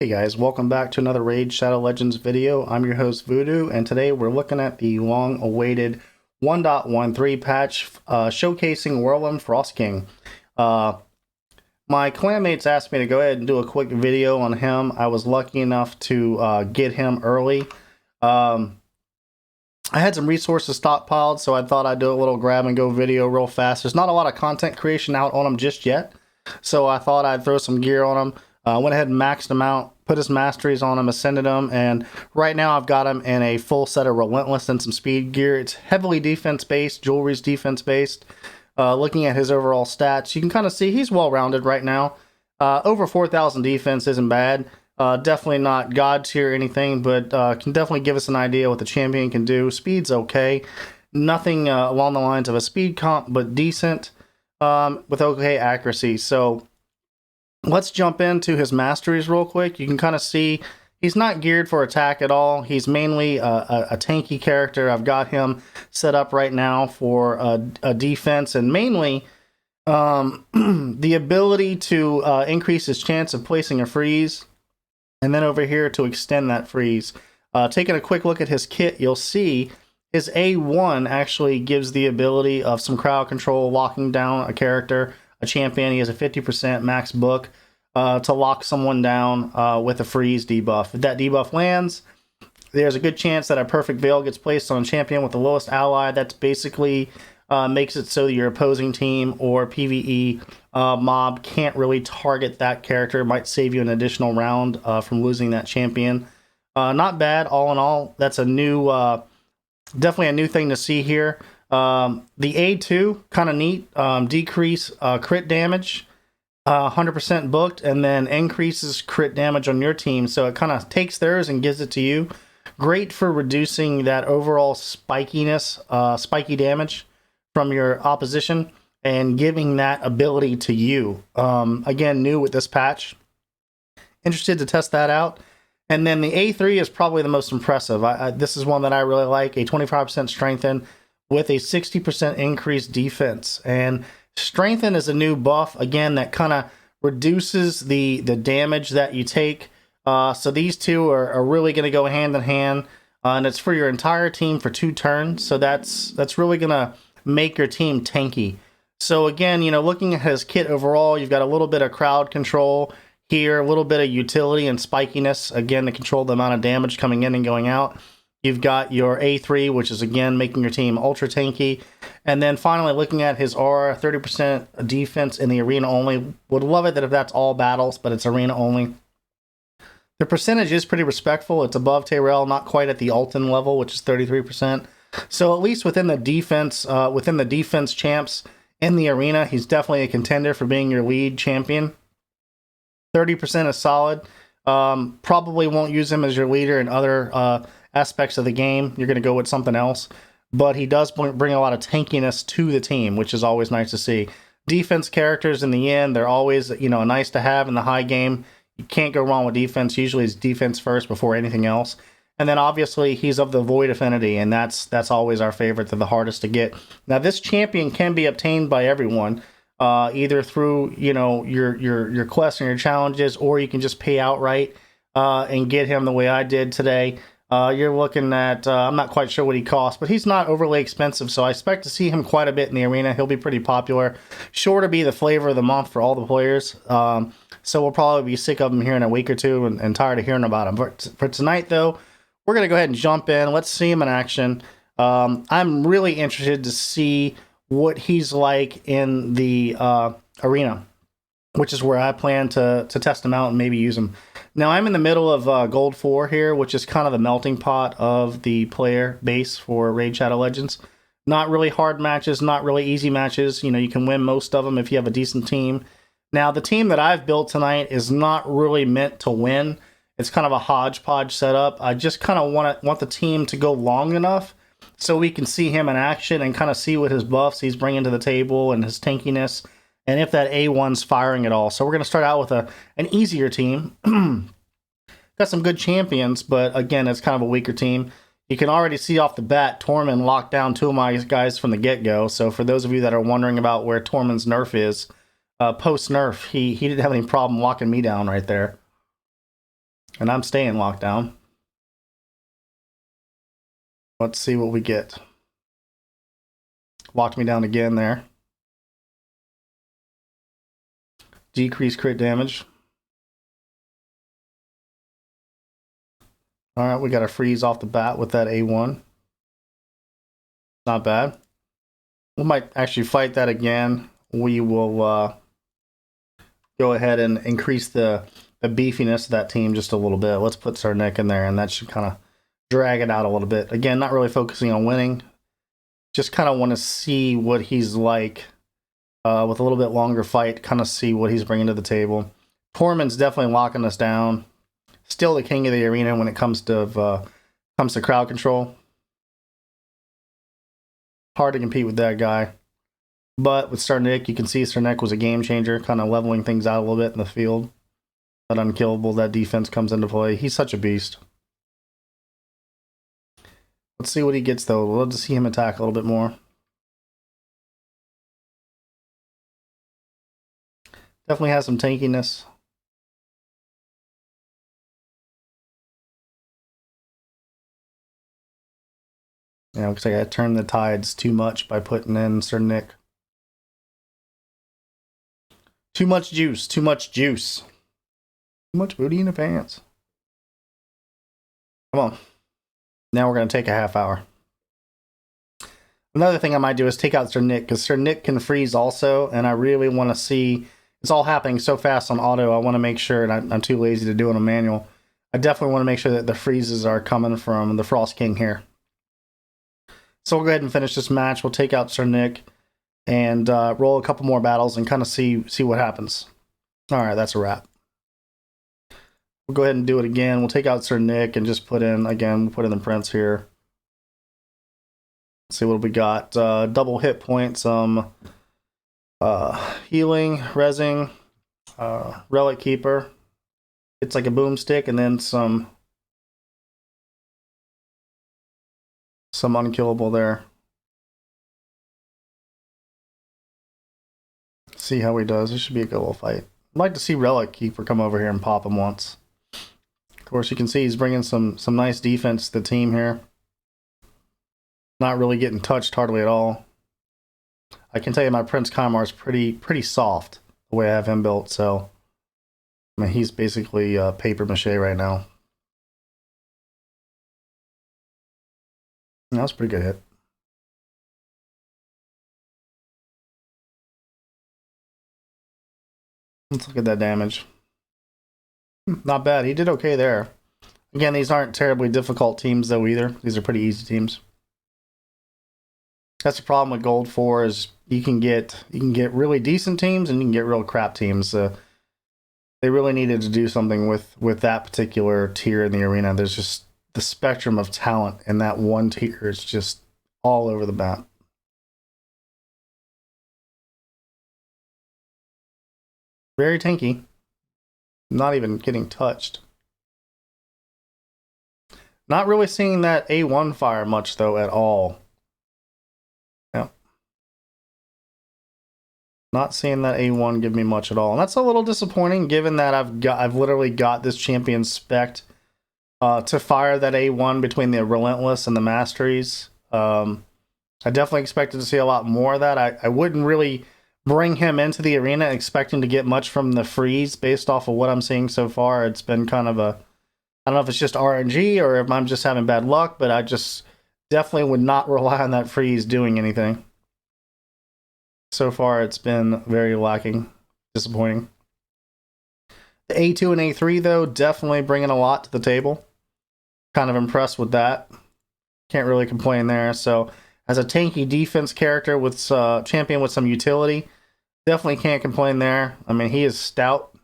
Hey guys, welcome back to another Raid Shadow Legends video. I'm your host Voodoo, and today we're looking at the long-awaited 1.13 patch showcasing Wurlim Frostking. My clanmates asked me to go ahead and do a quick video on him. I was lucky enough to get him early. I had some resources stockpiled, so I thought I'd do a little grab and go video real fast. There's not a lot of content creation out on him just yet, so I thought I'd throw some gear on him. Went ahead and maxed him out, put his masteries on him, ascended him, and right now I've got him in a full set of Relentless and some speed gear. It's heavily defense-based, jewelry's defense-based. Looking at his overall stats, you can kind of see he's well-rounded right now. Over 4,000 defense isn't bad. Definitely not God tier or anything, but can definitely give us an idea what the champion can do. Speed's okay. Nothing along the lines of a speed comp, but decent with okay accuracy. So let's jump into his masteries real quick. You can kind of see he's not geared for attack at all. He's mainly a tanky character. I've got him set up right now for a defense and mainly the ability to increase his chance of placing a freeze, and then over here to extend that freeze. Taking a quick look at his kit, you'll see his A1 actually gives the ability of some crowd control, locking down a character, a champion. He has a 50% max book to lock someone down with a freeze debuff. If that debuff lands, there's a good chance that a perfect veil gets placed on a champion with the lowest ally. That's basically makes it so your opposing team or PvE mob can't really target that character. It might save you an additional round from losing that champion. Not bad, all in all. That's a new, definitely a new thing to see here. The A2, kind of neat. Decrease crit damage, 100% booked, and then increases crit damage on your team. So it kind of takes theirs and gives it to you. Great for reducing that overall spikiness, spiky damage from your opposition and giving that ability to you. Again, new with this patch. Interested to test that out. And then the A3 is probably the most impressive. This is one that I really like. A 25% strengthen with a 60% increased defense. And strengthen is a new buff, again, that kind of reduces the damage that you take. So these two are really going to go hand in hand. And it's for your entire team for 2 turns. So that's really going to make your team tanky. So again, you know, looking at his kit overall, you've got a little bit of crowd control here, a little bit of utility and spikiness, again, to control the amount of damage coming in and going out. You've got your A3, which is, again, making your team ultra tanky. And then finally, looking at his aura, 30% defense in the arena only. Would love it that if that's all battles, but it's arena only. The percentage is pretty respectful. It's above Tyrell, not quite at the Alton level, which is 33%. So at least within the defense champs in the arena, he's definitely a contender for being your lead champion. 30% is solid. Probably won't use him as your leader in other aspects of the game. You're going to go with something else. But he does bring a lot of tankiness to the team, which is always nice to see. Defense characters in the end, they're always, you know, nice to have in the high game. You can't go wrong with defense. Usually it's defense first before anything else. And then obviously he's of the Void Affinity, and that's always our favorite. They're the hardest to get. Now this champion can be obtained by everyone, either through, you know, your quests and your challenges, or you can just pay outright and get him the way I did today. You're looking at, I'm not quite sure what he costs, but he's not overly expensive, so I expect to see him quite a bit in the arena. He'll be pretty popular. Sure to be the flavor of the month for all the players. So we'll probably be sick of him here in a week or two and tired of hearing about him. But for tonight, though, we're going to go ahead and jump in. Let's see him in action. I'm really interested to see what he's like in the arena, which is where I plan to test him out and maybe use him. Now, I'm in the middle of Gold 4 here, which is kind of the melting pot of the player base for Raid Shadow Legends. Not really hard matches, not really easy matches. You know, you can win most of them if you have a decent team. Now, the team that I've built tonight is not really meant to win. It's kind of a hodgepodge setup. I just kind of want the team to go long enough so we can see him in action and kind of see what his buffs he's bringing to the table and his tankiness, and if that A1's firing at all. So we're going to start out with an easier team. Got some good champions, but again, it's kind of a weaker team. You can already see off the bat, Tormund locked down 2 of my guys from the get-go. So for those of you that are wondering about where Tormund's nerf is, post-nerf, he didn't have any problem locking me down right there. And I'm staying locked down. Let's see what we get. Locked me down again there. Decrease crit damage. Alright, we got a freeze off the bat with that A1. Not bad. We might actually fight that again. We will go ahead and increase the beefiness of that team just a little bit. Let's put Sarnik in there, and that should kind of drag it out a little bit. Again, not really focusing on winning. Just kind of want to see what he's like with a little bit longer fight, kind of see what he's bringing to the table. Tormund's definitely locking us down. Still the king of the arena when it comes to crowd control. Hard to compete with that guy. But with Sarnik, you can see Sarnik was a game changer, kind of leveling things out a little bit in the field. That unkillable, that defense comes into play. He's such a beast. Let's see what he gets, though. We'll love to see him attack a little bit more. Definitely has some tankiness. Yeah, looks like I turned the tides too much by putting in Sir Nick. Too much juice, too much juice. Too much booty in the pants. Come on. Now we're going to take a half hour. Another thing I might do is take out Sir Nick, because Sir Nick can freeze also, and I really want to see... It's all happening so fast on auto, I want to make sure, and I'm too lazy to do it on manual. I definitely want to make sure that the freezes are coming from the Frost King here. So we'll go ahead and finish this match. We'll take out Sir Nick and roll a couple more battles and kind of see what happens. Alright, that's a wrap. We'll go ahead and do it again. We'll take out Sir Nick and just put in, again, we'll put in the Prince here. Let's see what we got. Double hit points, healing, rezzing, relic keeper. It's like a boomstick, and then some unkillable there. See how he does. This should be a good little fight. I'd like to see Relic Keeper come over here and pop him once. Of course, you can see he's bringing some nice defense to the team here. Not really getting touched hardly at all. I can tell you my Prince Kymar is pretty soft the way I have him built. So, I mean, he's basically paper mache right now. That was a pretty good hit. Let's look at that damage. Not bad. He did okay there. Again, these aren't terribly difficult teams though either. These are pretty easy teams. That's the problem with Gold 4 is you can get really decent teams and you can get real crap teams. They really needed to do something with that particular tier in the arena. There's just the spectrum of talent in that one tier is just all over the map. Very tanky. Not even getting touched. Not really seeing that A1 fire much though at all. Yep. Not seeing that A1 give me much at all. And that's a little disappointing given that I've literally got this champion spec'd to fire that A1 between the Relentless and the Masteries. I definitely expected to see a lot more of that. I wouldn't really bring him into the arena expecting to get much from the freeze based off of what I'm seeing so far. It's been kind of a... I don't know if it's just RNG or if I'm just having bad luck, but I just definitely would not rely on that freeze doing anything. So far, it's been very lacking. Disappointing. The A2 and A3, though, definitely bringing a lot to the table. Kind of impressed with that. Can't really complain there. So, as a tanky defense character with champion with some utility, definitely can't complain there. I mean, he is stout.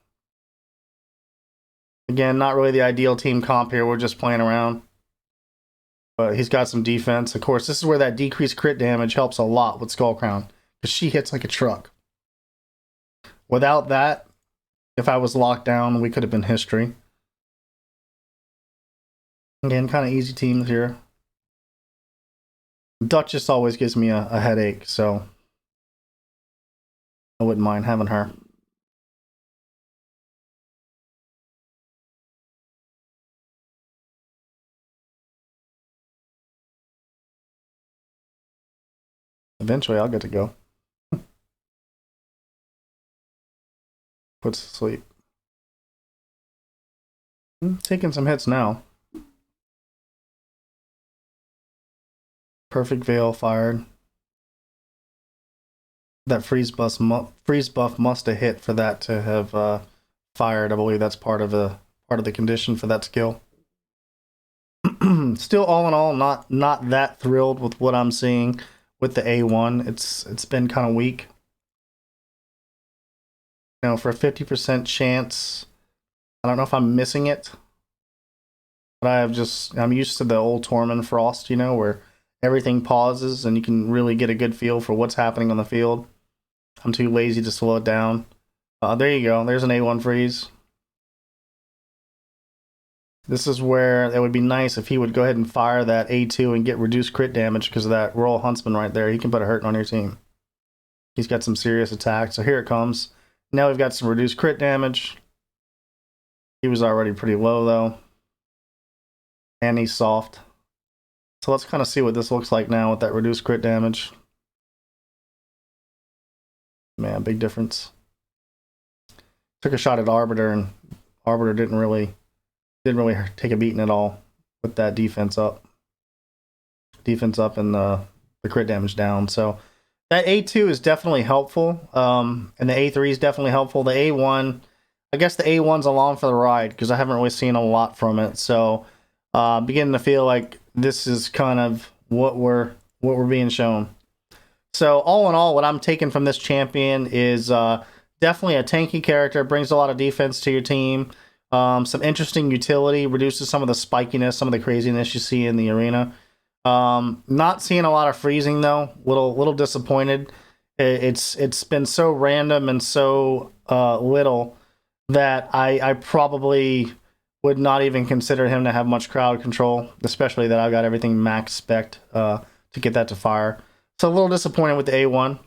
Again, not really the ideal team comp here. We're just playing around. But he's got some defense. Of course, this is where that decreased crit damage helps a lot with Skullcrown. Because she hits like a truck. Without that, if I was locked down, we could have been history. Again, kind of easy teams here. Duchess always gives me a headache, so I wouldn't mind having her. Eventually, I'll get to go. Puts to sleep. Taking some hits now. Perfect Veil fired. That freeze buff must have hit for that to have fired. I believe that's part of the condition for that skill. Still, all in all, not that thrilled with what I'm seeing with the A1. It's been kind of weak. You know, for a 50% chance, I don't know if I'm missing it, but I'm used to the old Wurlim Frost, you know, where everything pauses and you can really get a good feel for what's happening on the field. I'm too lazy to slow it down. There you go. There's an A1 freeze. This is where it would be nice if he would go ahead and fire that A2 and get reduced crit damage because of that Royal Huntsman right there. He can put a hurting on your team. He's got some serious attacks. So here it comes. Now we've got some reduced crit damage. He was already pretty low though. And he's soft. So let's kind of see what this looks like now with that reduced crit damage. Man, big difference. Took a shot at Arbiter, and Arbiter didn't really take a beating at all with that defense up. Defense up and the crit damage down. So that A2 is definitely helpful. And the A3 is definitely helpful. The A1, I guess the A1's along for the ride because I haven't really seen a lot from it. So beginning to feel like this is kind of what we're being shown. So all in all, what I'm taking from this champion is definitely a tanky character, brings a lot of defense to your team. Some interesting utility, reduces some of the spikiness, some of the craziness you see in the arena. Not seeing a lot of freezing though. Little disappointed. It's been so random and so little that I probably would not even consider him to have much crowd control, especially that I've got everything max spec'd to get that to fire. So a little disappointed with the A1,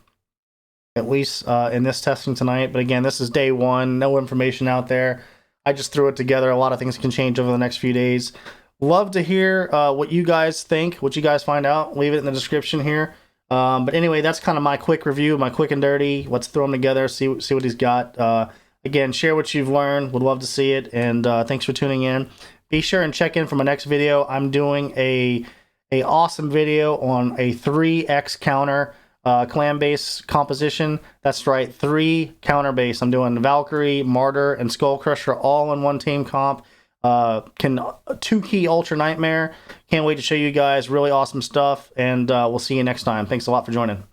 at least in this testing tonight. But again, this is day one, no information out there. I just threw it together. A lot of things can change over the next few days. Love to hear what you guys think, what you guys find out. Leave it in the description here. But anyway, that's kind of my quick review, my quick and dirty. Let's throw them together, see what he's got. Again, share what you've learned. Would love to see it. And thanks for tuning in. Be sure and check in for my next video. I'm doing a awesome video on a 3x counter clan base composition. That's right, 3 counter base. I'm doing Valkyrie, Martyr, and Skull Crusher all in one team comp. 2-key Ultra Nightmare. Can't wait to show you guys really awesome stuff, and we'll see you next time. Thanks a lot for joining.